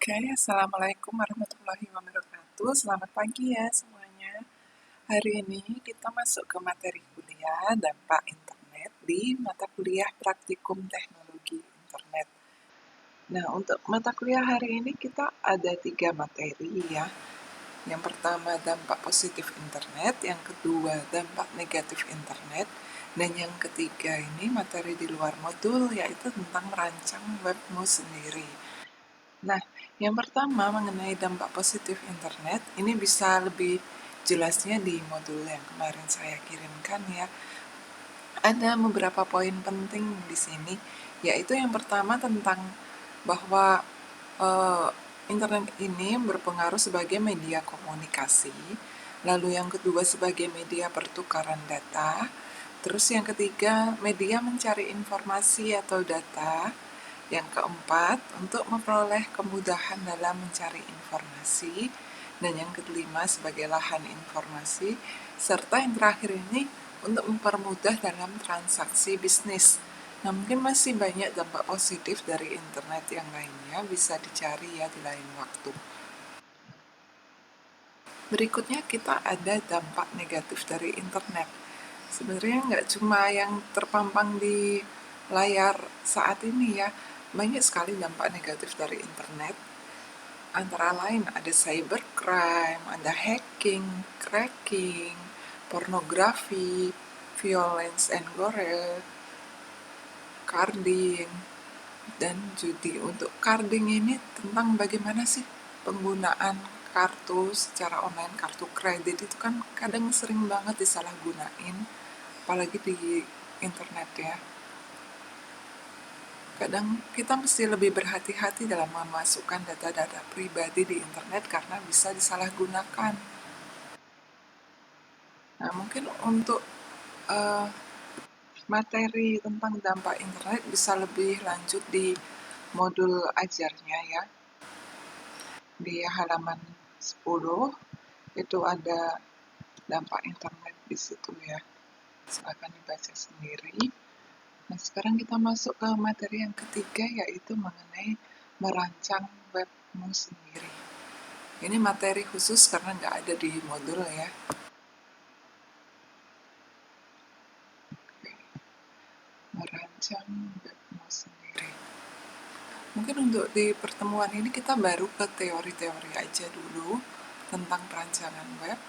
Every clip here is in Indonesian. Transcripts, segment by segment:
Oke, Assalamualaikum warahmatullahi wabarakatuh. Selamat pagi ya semuanya. Hari ini kita masuk ke materi kuliah dampak internet di mata kuliah praktikum teknologi internet. Nah, untuk mata kuliah hari ini kita ada 3 materi ya. Yang pertama dampak positif internet, yang kedua dampak negatif internet, dan yang ketiga ini materi di luar modul yaitu tentang merancang webmu sendiri. Nah, yang pertama mengenai dampak positif internet, ini bisa lebih jelasnya di modul yang kemarin saya kirimkan ya. Ada beberapa poin penting di sini, yaitu yang pertama tentang bahwa internet ini berpengaruh sebagai media komunikasi, lalu yang kedua sebagai media pertukaran data, terus yang ketiga media mencari informasi atau data, yang keempat, untuk memperoleh kemudahan dalam mencari informasi. Dan yang kelima, sebagai lahan informasi. Serta yang terakhir ini, untuk mempermudah dalam transaksi bisnis. Nah, mungkin masih banyak dampak positif dari internet yang lainnya, bisa dicari ya di lain waktu. Berikutnya kita ada dampak negatif dari internet. Sebenarnya nggak cuma yang terpampang di layar saat ini ya, banyak sekali dampak negatif dari internet. Antara lain ada cybercrime, ada hacking, cracking, pornografi, violence and gore, carding, dan judi. Untuk carding ini tentang bagaimana sih penggunaan kartu secara online, kartu kredit itu kan kadang sering banget disalahgunain, apalagi di internet ya. Kadang kita mesti lebih berhati-hati dalam memasukkan data-data pribadi di internet karena bisa disalahgunakan. Nah, mungkin untuk materi tentang dampak internet bisa lebih lanjut di modul ajarnya ya. Di halaman 10 itu ada dampak internet di situ ya. Silakan dibaca sendiri. Nah, sekarang kita masuk ke materi yang ketiga, yaitu mengenai merancang webmu sendiri. Ini materi khusus karena nggak ada di modul ya. Merancang webmu sendiri. Mungkin untuk di pertemuan ini kita baru ke teori-teori aja dulu tentang perancangan web.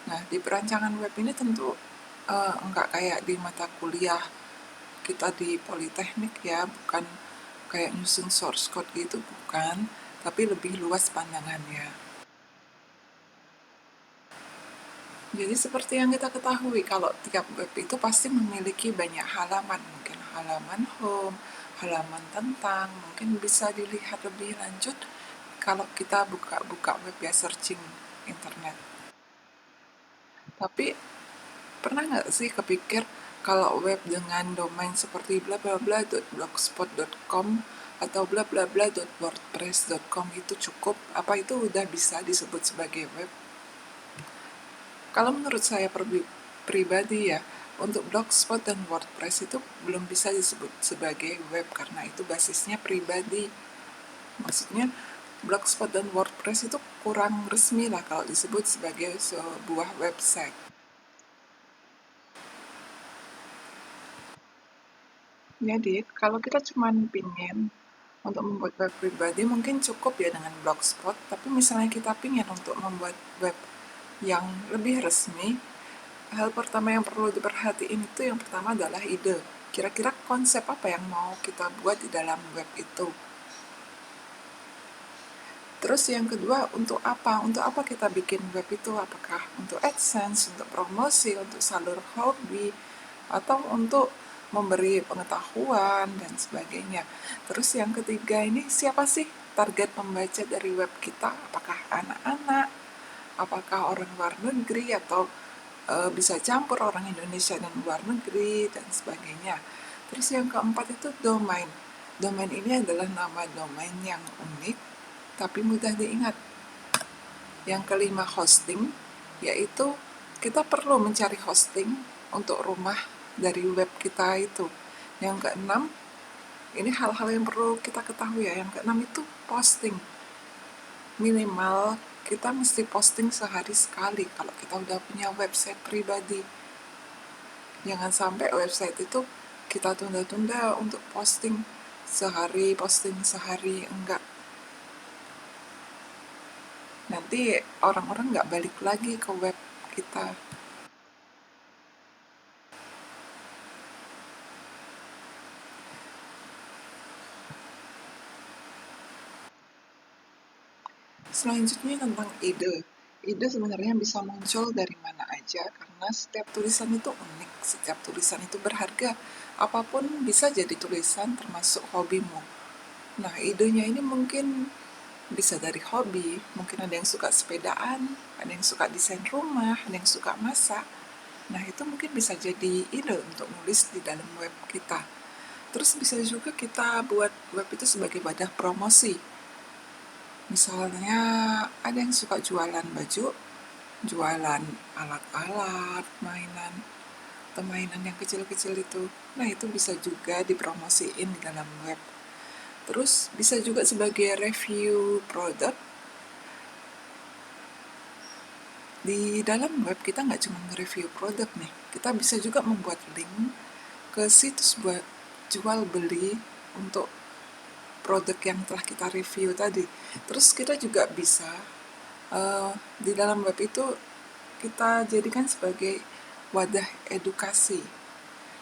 Nah, di perancangan web ini tentu nggak kayak di mata kuliah kita di Politeknik ya, bukan kayak nyusun source code gitu, bukan, tapi lebih luas pandangannya. Jadi seperti yang kita ketahui, kalau tiap web itu pasti memiliki banyak halaman, mungkin halaman home, halaman tentang, mungkin bisa dilihat lebih lanjut kalau kita buka web ya, searching internet. Tapi pernah nggak sih kepikir kalau web dengan domain seperti bla bla bla.blogspot.com atau bla bla bla.wordpress.com itu cukup? Apa itu udah bisa disebut sebagai web? Kalau menurut saya pribadi ya, untuk Blogspot dan WordPress itu belum bisa disebut sebagai web karena itu basisnya pribadi. Maksudnya Blogspot dan WordPress itu kurang resmi lah kalau disebut sebagai sebuah website. Jadi kalau kita cuma pingin untuk membuat web pribadi mungkin cukup ya dengan Blogspot, tapi misalnya kita pingin untuk membuat web yang lebih resmi, hal pertama yang perlu diperhatiin itu yang pertama adalah ide. Kira-kira konsep apa yang mau kita buat di dalam web itu. Terus yang kedua, untuk apa? Untuk apa kita bikin web itu? Apakah untuk AdSense, untuk promosi, untuk salur hobi, atau untuk memberi pengetahuan dan sebagainya. Terus yang ketiga ini, siapa sih target pembaca dari web kita? Apakah anak-anak? Apakah orang luar negeri atau bisa campur orang Indonesia dan luar negeri dan sebagainya. Terus yang keempat itu domain. Domain ini adalah nama domain yang unik tapi mudah diingat. Yang kelima hosting, yaitu kita perlu mencari hosting untuk rumah dari web kita itu. Yang keenam, Ini hal-hal yang perlu kita ketahui ya. Yang keenam itu posting. Minimal kita mesti posting sehari sekali kalau kita udah punya website pribadi. Jangan sampai website itu kita tunda-tunda untuk posting sehari, enggak. Nanti orang-orang nggak balik lagi ke web kita. Selanjutnya tentang ide. Ide sebenarnya bisa muncul dari mana aja karena setiap tulisan itu unik, setiap tulisan itu berharga. Apapun bisa jadi tulisan termasuk hobimu. Nah, idenya ini mungkin bisa dari hobi, mungkin ada yang suka sepedaan, ada yang suka desain rumah, ada yang suka masak. Nah, itu mungkin bisa jadi ide untuk nulis di dalam web kita. Terus bisa juga kita buat web itu sebagai wadah promosi. Misalnya ada yang suka jualan baju, jualan alat-alat, mainan, atau mainan yang kecil-kecil itu. Nah, itu bisa juga dipromosiin di dalam web. Terus bisa juga sebagai review produk. Di dalam web kita nggak cuma nge-review produk nih, kita bisa juga membuat link ke situs buat jual beli untuk produk yang telah kita review tadi. Terus kita juga bisa di dalam web itu kita jadikan sebagai wadah edukasi.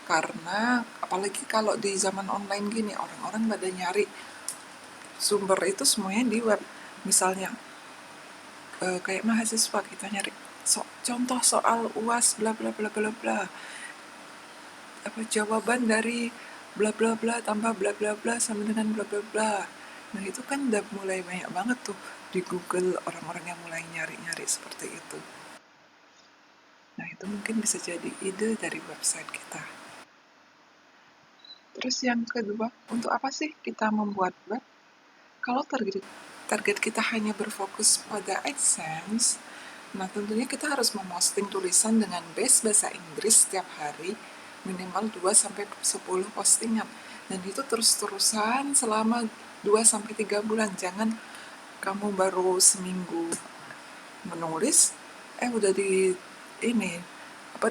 Karena apalagi kalau di zaman online gini, orang-orang pada nyari sumber itu semuanya di web. Misalnya kayak mahasiswa kita nyari contoh soal UAS bla bla bla bla bla, jawaban dari bla bla bla tambah bla bla bla sama dengan bla bla bla. Nah, itu kan udah mulai banyak banget tuh di Google, orang-orang yang mulai nyari-nyari seperti itu. Nah, itu mungkin bisa jadi ide dari website kita. Terus yang kedua, untuk apa sih kita membuat web? Kalau target kita hanya berfokus pada AdSense, nah tentunya kita harus memposting tulisan dengan base bahasa Inggris setiap hari, minimal 2-10 postingan. Dan itu terus-terusan selama 2-3 bulan. Jangan kamu baru seminggu menulis, udah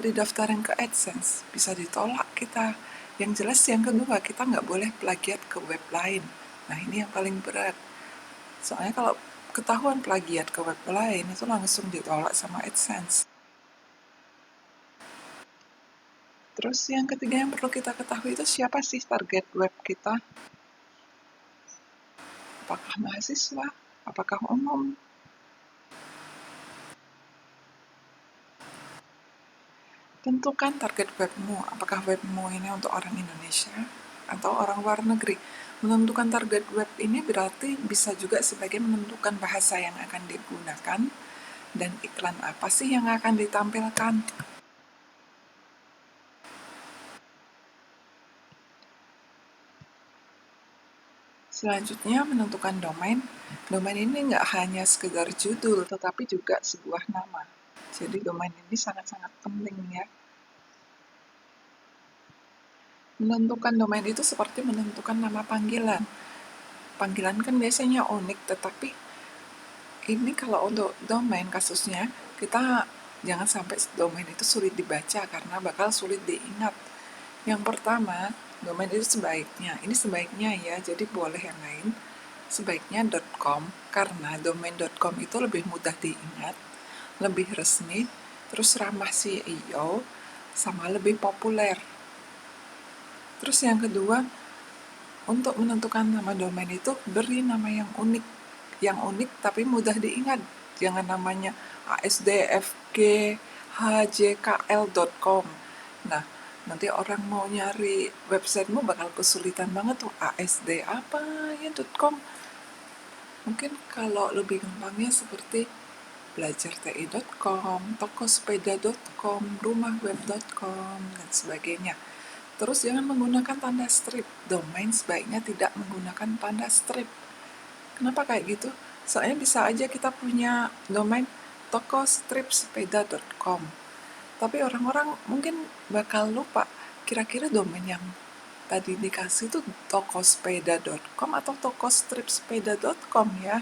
didaftarin ke AdSense, bisa ditolak kita. Yang jelas yang kedua, kita nggak boleh plagiat ke web lain. Nah, ini yang paling berat. Soalnya kalau ketahuan plagiat ke web lain, itu langsung ditolak sama AdSense. Terus yang ketiga yang perlu kita ketahui itu siapa sih target web kita? Apakah mahasiswa? Apakah umum? Tentukan target webmu, apakah webmu ini untuk orang Indonesia atau orang luar negeri. Menentukan target web ini berarti bisa juga sebagai menentukan bahasa yang akan digunakan dan iklan apa sih yang akan ditampilkan. Selanjutnya, menentukan domain. Domain ini nggak hanya sekedar judul, tetapi juga sebuah nama. Jadi domain ini sangat-sangat penting ya. Menentukan domain itu seperti menentukan nama panggilan. Panggilan kan biasanya unik, tetapi ini kalau untuk domain kasusnya, kita jangan sampai domain itu sulit dibaca karena bakal sulit diingat. Yang pertama, domain itu ini sebaiknya ya, jadi boleh yang lain. Sebaiknya .com, karena domain .com itu lebih mudah diingat, lebih resmi, terus ramah SEO, sama lebih populer. Terus yang kedua, untuk menentukan nama domain itu, beri nama yang unik. Yang unik tapi mudah diingat. Jangan namanya asdfghjkl.com. Nah, nanti orang mau nyari websitemu bakal kesulitan banget tuh. ASD apa ya .com. Mungkin kalau lebih gampangnya seperti belajarti.com, tokosepeda.com, rumahweb.com, dan sebagainya. Terus jangan menggunakan tanda strip. Domain sebaiknya tidak menggunakan tanda strip. Kenapa kayak gitu? Soalnya bisa aja kita punya domain tokostripsepeda.com. Tapi orang-orang mungkin bakal lupa kira-kira domain yang tadi dikasih tuh tokosepeda.com atau tokostripsepeda.com ya.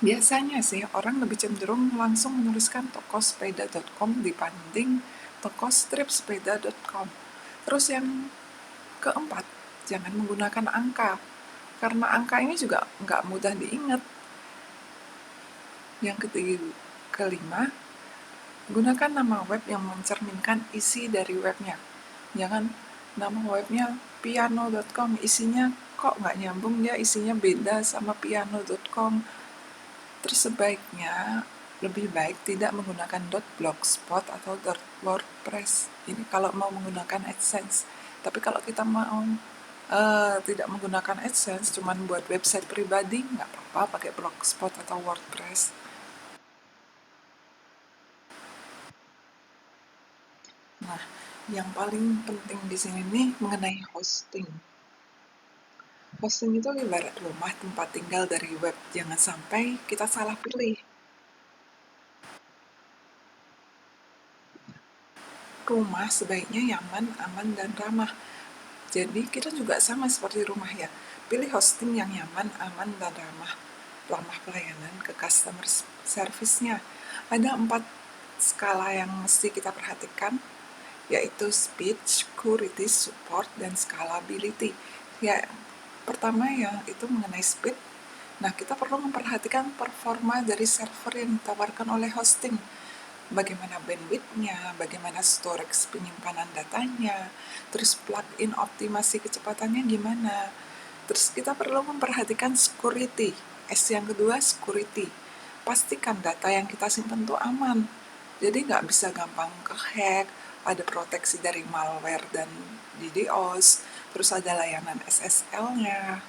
Biasanya sih orang lebih cenderung langsung menuliskan tokosepeda.com dibanding tokostripsepeda.com. Terus yang keempat, jangan menggunakan angka, karena angka ini juga nggak mudah diingat. Yang kelima, gunakan nama web yang mencerminkan isi dari webnya. Jangan nama webnya piano.com, isinya kok nggak nyambung ya, isinya beda sama piano.com. Terus sebaiknya lebih baik tidak menggunakan .blogspot atau .wordpress. Ini kalau mau menggunakan AdSense. Tapi kalau kita mau tidak menggunakan AdSense, cuman buat website pribadi, nggak apa-apa pakai blogspot atau WordPress. Nah, yang paling penting di sini nih mengenai hosting. Hosting itu ibarat rumah tempat tinggal dari web. Jangan sampai kita salah pilih. Rumah sebaiknya nyaman, aman, dan ramah. Jadi kita juga sama seperti rumah ya. Pilih hosting yang nyaman, aman, dan ramah. Ramah pelayanan ke customer service-nya. Ada 4 skala yang mesti kita perhatikan, yaitu speed, security, support, dan scalability. Ya, pertama yang itu mengenai speed. Nah, kita perlu memperhatikan performa dari server yang ditawarkan oleh hosting. Bagaimana bandwidth-nya, bagaimana storage penyimpanan datanya, terus plugin optimasi kecepatannya gimana. Terus kita perlu memperhatikan security. S yang kedua, security. Pastikan data yang kita simpan itu aman. Jadi nggak bisa gampang kehack, ada proteksi dari malware dan DDoS, terus ada layanan SSL-nya.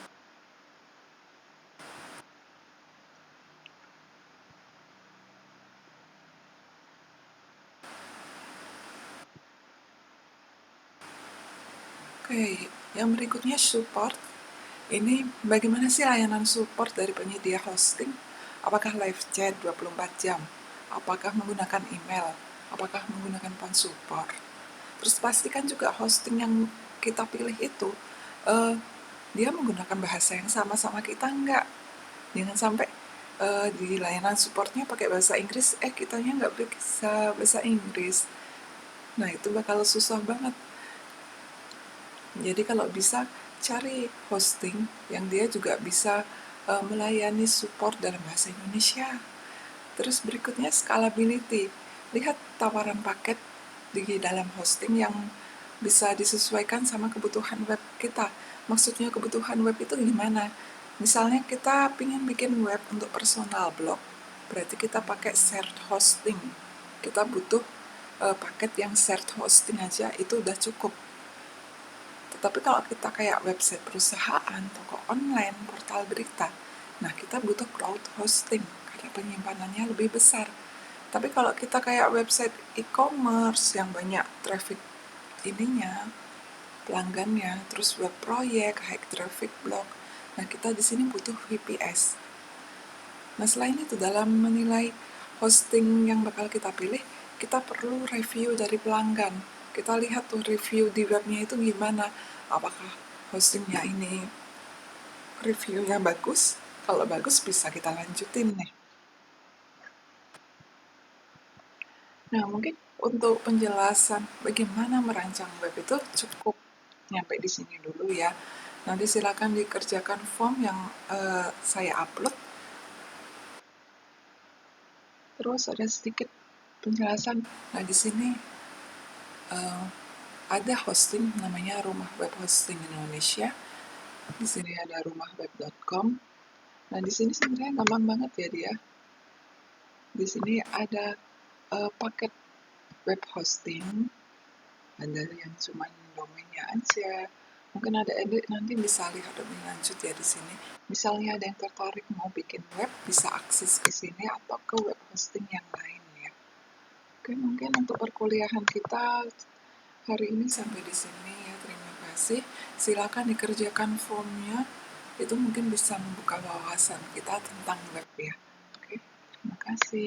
Oke, yang berikutnya support. Ini bagaimana sih layanan support dari penyedia hosting? Apakah live chat 24 jam? Apakah menggunakan email? Apakah menggunakan phone support? Terus pastikan juga hosting yang kita pilih itu dia menggunakan bahasa yang sama-sama kita enggak. Jangan sampai di layanan supportnya pakai bahasa Inggris, kitanya nggak bisa bahasa Inggris. Nah, itu bakal susah banget. Jadi kalau bisa cari hosting yang dia juga bisa melayani support dalam bahasa Indonesia. Terus berikutnya scalability. Lihat tawaran paket di dalam hosting yang bisa disesuaikan sama kebutuhan web kita. Maksudnya kebutuhan web itu gimana? Misalnya kita ingin bikin web untuk personal blog, berarti kita pakai shared hosting. Kita butuh paket yang shared hosting aja, itu udah cukup. Tetapi kalau kita kayak website perusahaan, toko online, portal berita, nah kita butuh cloud hosting karena penyimpanannya lebih besar. Tapi kalau kita kayak website e-commerce yang banyak traffic ininya, pelanggannya, terus web proyek, high traffic blog, nah kita di sini butuh VPS. Nah, selain itu dalam menilai hosting yang bakal kita pilih, kita perlu review dari pelanggan. Kita lihat tuh review di webnya itu gimana. Apakah hostingnya ini reviewnya bagus? Kalau bagus bisa kita lanjutin nih. Nah, mungkin untuk penjelasan bagaimana merancang web itu cukup nyampe di sini dulu ya. Nanti silakan dikerjakan form yang saya upload. Terus ada sedikit penjelasan. Nah, di sini ada hosting namanya Rumah Web Hosting Indonesia. Di sini ada rumahweb.com. Nah, di sini sebenarnya gampang banget ya dia. Di sini ada paket web hosting, ada yang cuma domainnya aja. Mungkin ada edit, nanti bisa lihat lebih lanjut ya di sini. Misalnya ada yang tertarik mau bikin web, bisa akses ke sini atau ke web hosting yang lain ya. Oke, mungkin untuk perkuliahan kita hari ini sampai di sini ya. Terima kasih. Silakan dikerjakan formnya. Itu mungkin bisa membuka wawasan kita tentang web ya. Oke, terima kasih.